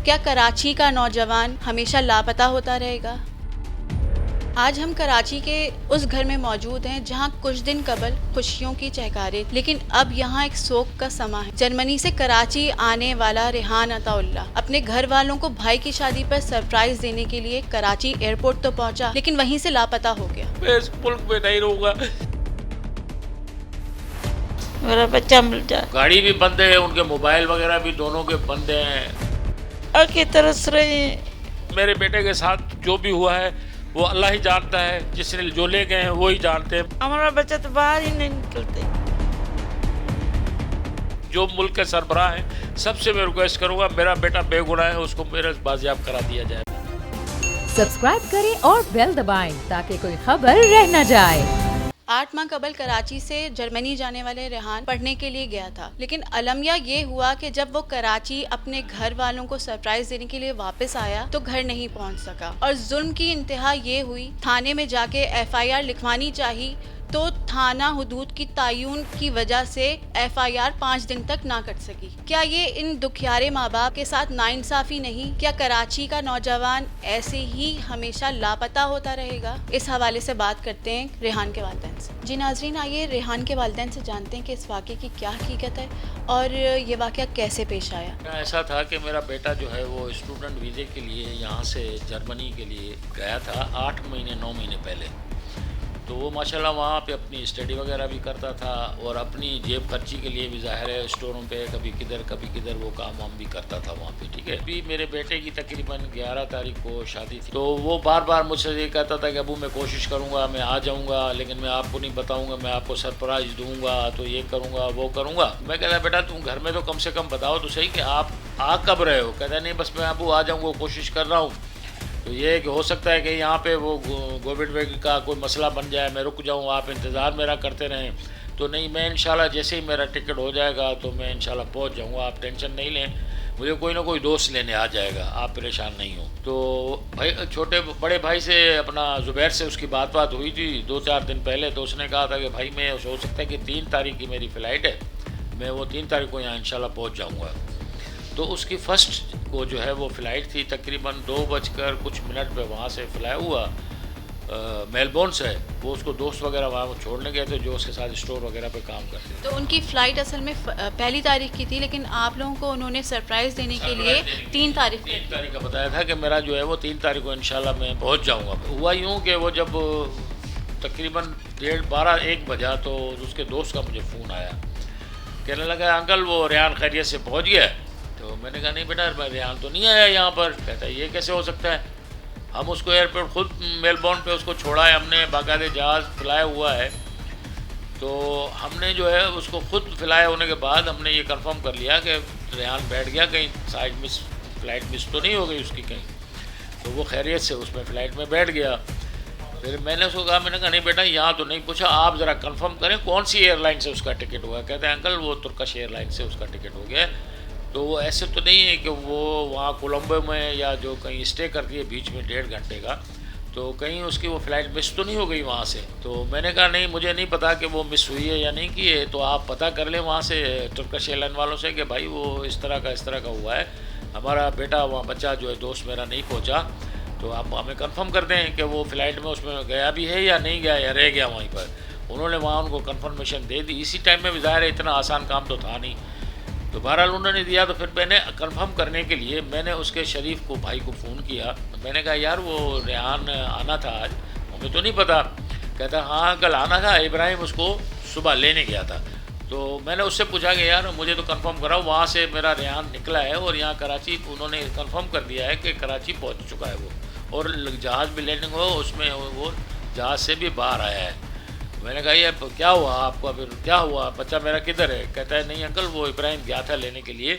क्या कराची का नौजवान हमेशा लापता होता रहेगा? आज हम कराची के उस घर में मौजूद हैं जहां कुछ दिन कबल खुशियों की चहकारे, लेकिन अब यहां एक शोक का समा है। जर्मनी से कराची आने वाला रेहान अताउल्लाह अपने घर वालों को भाई की शादी पर सरप्राइज देने के लिए कराची एयरपोर्ट तो पहुंचा, लेकिन वहीं से लापता हो गया। मैं इस मुल्क में नहीं रहूंगा। मेरा बच्चा मिल जाए। गाड़ी भी बंद है, उनके मोबाइल वगैरह भी दोनों के बंद हैं। आके तरस रहे हैं। मेरे बेटे के साथ जो भी हुआ है वो अल्लाह ही जानता है, जिसने जो ले गए हैं वो ही जानते हैं। हमारा बच्चा तो बाहर ही नहीं निकलते। जो मुल्क के सरबराह हैं सबसे मैं रिक्वेस्ट करूंगा, मेरा बेटा बेगुनाह है, उसको मेरा बाजियाब करा दिया जाए। सब्सक्राइब करें और बेल दबाएं ताकि कोई खबर रह न जाए। 8 माह कबल कराची से जर्मनी जाने वाले रेहान पढ़ने के लिए गया था, लेकिन अलमिया ये हुआ कि जब वो कराची अपने घर वालों को सरप्राइज देने के लिए वापस आया तो घर नहीं पहुंच सका और जुल्म की इंतहा ये हुई, थाने में जाके FIR लिखवानी चाहिए तो थाना हुदूद की तायुन की वजह से FIR 5 दिन तक ना कट सकी। क्या ये इन दुखियारे माँ बाप के साथ नाइंसाफी नहीं? क्या कराची का नौजवान ऐसे ही हमेशा लापता होता रहेगा? इस हवाले से बात करते हैं रेहान के वालिदैन से। जी नाजरीन, आइए रेहान के वालिदैन से जानते हैं कि इस वाक़े की क्या हकीकत है और ये वाक़या कैसे पेश आया। ऐसा था कि मेरा बेटा जो है वो स्टूडेंट वीज़े के लिए यहाँ से जर्मनी के लिए गया था 8 महीने 9 महीने पहले। तो वो माशाल्लाह वहाँ पे अपनी स्टडी वगैरह भी करता था और अपनी जेब खर्ची के लिए भी ज़ाहिर है स्टोरों पे कभी किधर वो काम वाम भी करता था वहाँ पे, ठीक है। अभी मेरे बेटे की तकरीबन 11 तारीख को शादी थी, तो वो बार बार मुझसे ये कहता था कि अबू मैं कोशिश करूँगा, मैं आ जाऊँगा, लेकिन मैं आपको नहीं बताऊँगा, मैं आपको सरप्राइज़ दूँगा, तो ये करूँगा वो करूँगा। मैं कहता बेटा तुम घर में तो कम से कम बताओ तो सही कि आप आ कब रहे हो। कहता नहीं बस मैं अबू आ जाऊँगा, कोशिश कर रहा हूँ। तो ये कि हो सकता है कि यहाँ पे वो कोविड का कोई मसला बन जाए, मैं रुक जाऊँ, आप इंतज़ार मेरा करते रहें। तो नहीं, मैं इंशाल्लाह जैसे ही मेरा टिकट हो जाएगा तो मैं इंशाल्लाह पहुँच जाऊँगा, आप टेंशन नहीं लें, मुझे कोई ना कोई दोस्त लेने आ जाएगा, आप परेशान नहीं हो। तो भाई छोटे बड़े भाई से अपना ज़ुबैर से उसकी बात हुई थी 2-4 दिन पहले। तो उसने कहा था कि भाई मैं हो सकता है कि 3 तारीख की मेरी फ़्लाइट है, मैं वो 3 तारीख को यहाँ इंशाल्लाह पहुँच जाऊँगा। तो उसकी फ़र्स्ट को जो है वो फ़्लाइट थी, तकरीबन 2 बजकर कुछ मिनट पे वहाँ से फ्लाई हुआ मेलबोर्न से। वो उसको दोस्त वगैरह वहाँ छोड़ने गए थे जो उसके साथ स्टोर वगैरह पे काम करते थे। तो उनकी फ़्लाइट असल में पहली तारीख की थी, लेकिन आप लोगों को उन्होंने सरप्राइज़ देने के लिए 3 तारीख का बताया था कि मेरा जो है वो 3 तारीख को इंशाल्लाह मैं पहुँच जाऊँगा। हुआ यूँ कि वो जब तकरीबन 12-1 बजा तो उसके दोस्त का मुझे फ़ोन आया, कहने लगा अंकल वो रेहान खैरियत से पहुँच गया। तो मैंने कहा नहीं बेटा रेहान तो नहीं आया यहाँ पर। कहता है ये कैसे हो सकता है, हम उसको एयरपोर्ट खुद मेलबोर्न पे उसको छोड़ा है, हमने बाकायदे जहाज़ फ्लाई हुआ है। तो हमने जो है उसको खुद फ्लाई होने के बाद हमने ये कंफर्म कर लिया कि रेहान बैठ गया, कहीं साइड मिस फ़्लाइट मिस तो नहीं हो गई उसकी कहीं। तो वो खैरियत से उसमें फ़्लाइट में बैठ गया। फिर मैंने उसको कहा, मैंने कहा नहीं बेटा यहाँ तो नहीं पूछा, आप ज़रा कंफर्म करें कौन सी एयरलाइन से उसका टिकट हुआ। कहते हैं अंकल वो तुर्किश एयरलाइन से उसका टिकट हो गया। तो वो ऐसे तो नहीं है कि वो वहाँ कोलंबो में या जो कहीं स्टे करती है बीच में 1.5 घंटे का, तो कहीं उसकी वो फ़्लाइट मिस तो नहीं हो गई वहाँ से। तो मैंने कहा नहीं मुझे नहीं पता कि वो मिस हुई है या नहीं की है, तो आप पता कर लें वहाँ से तुर्किश एयरलाइन वालों से कि भाई वो इस तरह का हुआ है, हमारा बेटा वहाँ बच्चा जो है दोस्त मेरा नहीं पहुँचा, तो आप हमें कंफर्म कर दें कि वो फ़्लाइट में उसमें गया भी है या नहीं गया या रह गया वहीं पर। उन्होंने वहाँ उनको कंफर्मेशन दे दी। इसी टाइम में भी ज़ाहिर है इतना आसान काम तो था नहीं, तो बहरहाल उन्होंने दिया। तो फिर मैंने कंफर्म करने के लिए मैंने उसके शरीफ को भाई को फ़ोन किया। मैंने कहा यार वो रेहान आना था आज, हमें तो नहीं पता। कहता हाँ कल आना था, इब्राहिम उसको सुबह लेने गया था। तो मैंने उससे पूछा कि यार मुझे तो कंफर्म कराओ, वहाँ से मेरा रेहान निकला है और यहाँ कराची उन्होंने कंफर्म कर दिया है कि कराची पहुँच चुका है वो, और जहाज़ भी लैंडिंग हो उसमें वो जहाज़ से भी बाहर आया है। मैंने कहा ये क्या हुआ आपको, फिर क्या हुआ, बच्चा मेरा किधर है। कहता है नहीं अंकल वो इब्राहिम गया था लेने के लिए,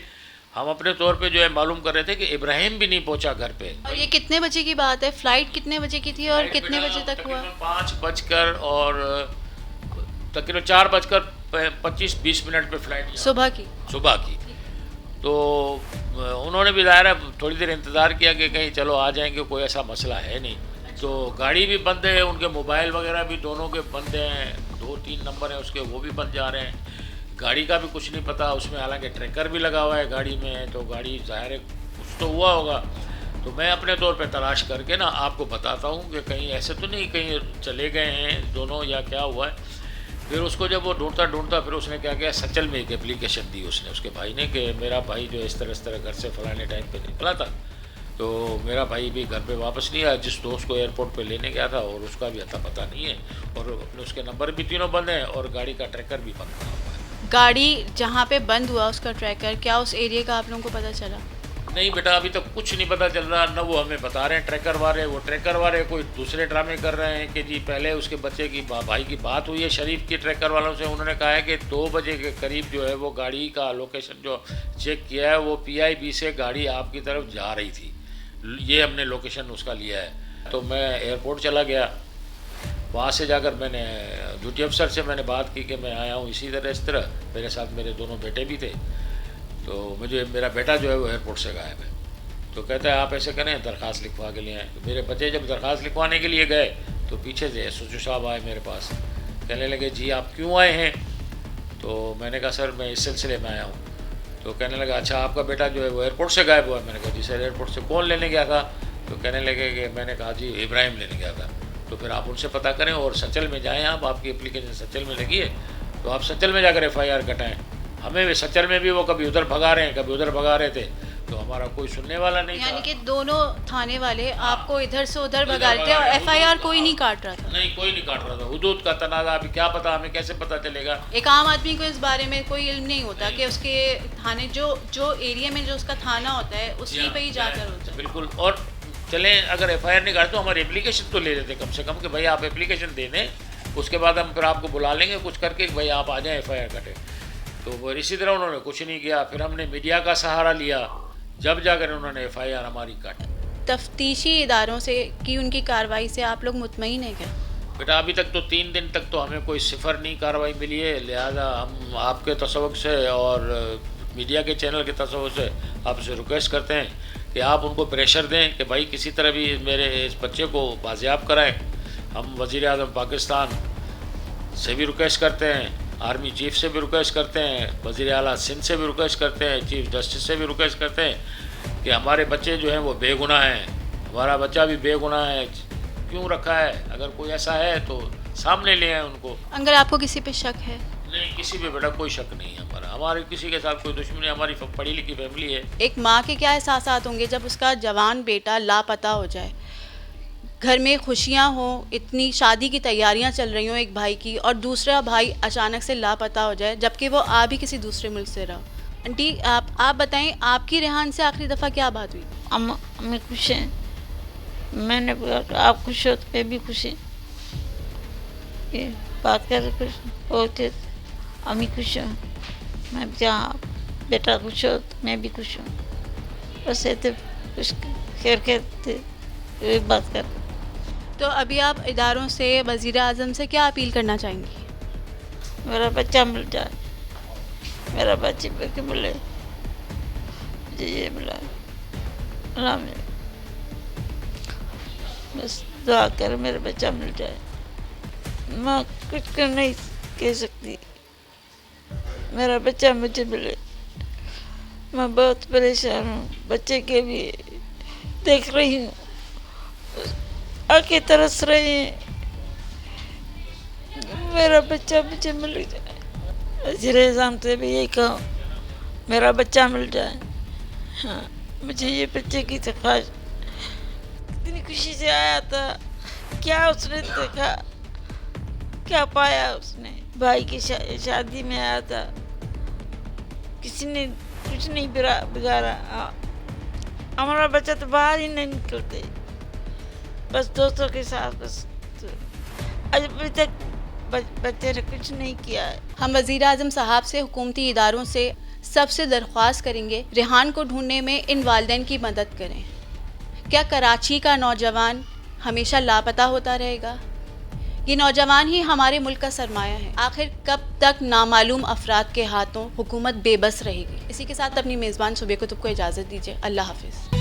हम अपने तौर पे जो है मालूम कर रहे थे कि इब्राहिम भी नहीं पहुंचा घर पे। और ये कितने बजे की बात है? फ़्लाइट कितने बजे की थी और कितने बजे तक हुआ? 5 बजकर और तकरीबन 4:25 पे फ़्लाइट सुबह की। तो उन्होंने भी ज़ाहिर है थोड़ी देर इंतज़ार किया कि कहीं चलो आ जाएंगे, कोई ऐसा मसला है नहीं। तो गाड़ी भी बंद है, उनके मोबाइल वगैरह भी दोनों के बंद हैं, 2-3 नंबर हैं उसके वो भी बंद जा रहे हैं। गाड़ी का भी कुछ नहीं पता उसमें, हालांकि ट्रैकर भी लगा हुआ है गाड़ी में, तो गाड़ी ज़ाहिर है कुछ तो हुआ होगा। तो मैं अपने तौर पे तलाश करके ना आपको बताता हूँ कि कहीं ऐसे तो नहीं कहीं चले गए हैं दोनों या क्या हुआ है। फिर उसको जब वो ढूंढता फिर उसने क्या किया, सचल में एक एप्लीकेशन दी उसने उसके भाई ने कि मेरा भाई जो इस तरह घर से फलाने टाइम पे निकला था, तो मेरा भाई भी घर पे वापस नहीं आया, जिस दोस्त को एयरपोर्ट पे लेने गया था और उसका भी अता पता नहीं है, और उसके नंबर भी तीनों बंद हैं और गाड़ी का ट्रैकर भी बंद हुआ है। गाड़ी जहाँ पे बंद हुआ उसका ट्रैकर, क्या उस एरिया का आप लोगों को पता चला? नहीं बेटा, अभी तक कुछ नहीं पता चल रहा। न वो हमें बता रहे हैं ट्रैकर वाले कोई दूसरे ड्रामे कर रहे हैं कि जी पहले उसके बच्चे की भाई की बात हुई है शरीफ की ट्रैकर वालों से, उन्होंने कहा है कि 2 बजे के करीब जो है वो गाड़ी का लोकेशन जो चेक किया है वो PIB से गाड़ी आपकी तरफ जा रही थी, ये हमने लोकेशन उसका लिया है। तो मैं एयरपोर्ट चला गया, वहाँ से जाकर मैंने ड्यूटी अफसर से मैंने बात की कि मैं आया हूँ इसी तरह, मेरे साथ मेरे दोनों बेटे भी थे। तो मुझे मेरा बेटा जो है वो एयरपोर्ट से गायब है। तो कहता है आप ऐसे करें दरख्वास्त लिखवा के लिए आए। तो मेरे बच्चे जब दरख्वास्त लिखवाने के लिए गए तो पीछे से SHO साहब आए मेरे पास, कहने लगे जी आप क्यों आए हैं? तो मैंने कहा सर मैं इस सिलसिले में आया हूँ। तो कहने लगा अच्छा आपका बेटा जो है वो एयरपोर्ट से गायब हुआ है। मैंने कहा जी सर एयरपोर्ट से कौन लेने गया था? तो कहने लगे कि मैंने कहा जी इब्राहिम लेने गया था। तो फिर आप उनसे पता करें और सचल में जाएँ, आपकी एप्लीकेशन सचल में लगी है तो आप सचल में जाकर FIR कटाएँ। हमें भी सचल में भी वो कभी उधर भगा रहे हैं कभी उधर भगा रहे थे, तो हमारा कोई सुनने वाला नहीं था। यानी कि दोनों थाने वाले आपको इधर से उधर भगा रहे थे और FIR कोई नहीं काट रहा था? नहीं, कोई नहीं काट रहा था। हुदूद का तनाज़ा अभी क्या पता, हमें कैसे पता चलेगा? एक आम आदमी को इस बारे में कोई इल्म नहीं होता कि उसके थाने जो एरिया में जो उसका थाना होता है उसी पे ही जाकर होता है। बिल्कुल। और चलें अगर FIR नहीं काटते तो हमारी एप्लीकेशन तो ले लेते कम से कम कि भाई आप एप्लीकेशन दे दें, उसके बाद हम फिर आपको बुला लेंगे कुछ करके भाई आप आ जाएँ FIR कटें। तो वो इसी तरह उन्होंने कुछ नहीं किया। फिर हमने मीडिया का सहारा लिया, जब जाकर उन्होंने FIR हमारी काटी। तफ्तीशी इदारों से की उनकी कार्रवाई से आप लोग मुतमईन हैं क्या? बेटा अभी तक तो 3 दिन तक तो हमें कोई सिफर नहीं कार्रवाई मिली है, लिहाजा हम आपके तसव्वुक से और मीडिया के चैनल के तसव्वुक से आपसे रिक्वेस्ट करते हैं कि आप उनको प्रेशर दें कि भाई किसी तरह भी मेरे इस बच्चे को बाजियाब कराएं। हम वज़ीर-ए-आज़म पाकिस्तान से भी रिक्वेस्ट करते हैं, आर्मी चीफ से भी रिक्वेस्ट करते हैं, वज़ीर आला सिंध से भी रिक्वेस्ट करते हैं, चीफ जस्टिस से भी रिक्वेस्ट करते हैं कि हमारे बच्चे जो हैं वो बेगुनाह हैं, हमारा बच्चा भी बेगुनाह है, क्यों रखा है? अगर कोई ऐसा है तो सामने ले आए उनको। अगर आपको किसी पे शक है? नहीं, किसी पे बेटा कोई शक नहीं है हमारे किसी के साथ कोई दुश्मनी, हमारी पढ़ी लिखी फैमिली है। एक माँ के क्या एहसास होंगे जब उसका जवान बेटा लापता हो जाए, घर में खुशियाँ हो, इतनी शादी की तैयारियां चल रही हों एक भाई की, और दूसरा भाई अचानक से लापता हो जाए जबकि वो आ भी किसी दूसरे मुल्क से रहा। आंटी आप बताएं आपकी रेहान से आखिरी दफ़ा क्या बात हुई? हम खुश हैं। मैंने बोला आप खुश हो तो मैं भी खुश है, ये बात कर खुश होते हम खुश हूँ। मैं जहाँ बेटा खुश हो तो मैं भी खुश हूँ, बस ऐसे खुश खैर बात कर। तो अभी आप इदारों से वज़ीर आज़म से क्या अपील करना चाहेंगी? मेरा बच्चा मिल जाए, मेरा बच्चे के मिले, ये मिला राम, बस दुआ कर मेरा बच्चा मिल जाए। मैं कुछ कर नहीं कह सकती, मेरा बच्चा मुझे मिले। मैं बहुत परेशान हूँ, बच्चे के लिए देख रही हूँ आके तरस रहे हैं, मेरा बच्चा मुझे मिल जाए। वज़ीर-ए-आज़म से भी यही कहूँ मेरा बच्चा मिल जाए। हाँ, मुझे ये बच्चे की ख्वाहिश, इतनी खुशी से आया था, क्या उसने देखा, क्या पाया उसने? भाई की शादी में आया था, किसी ने कुछ नहीं बिगाड़ा। हमारा बच्चा तो बाहर ही नहीं निकलते, बस दोस्तों के साथ, बस अभी तक बच्चे ने कुछ नहीं किया है। हम वज़ीर आज़म साहब से, हुकूमती इदारों से सबसे दरख्वास्त करेंगे रेहान को ढूंढने में इन वालिदैन की मदद करें। क्या कराची का नौजवान हमेशा लापता होता रहेगा? ये नौजवान ही हमारे मुल्क का सरमाया है। आखिर कब तक नामालूम अफराद के हाथों हुकूमत बेबस रहेगी? इसी के साथ अपनी मेज़बान सुबह कुतुब को इजाज़त दीजिए। अल्लाह हाफिज़।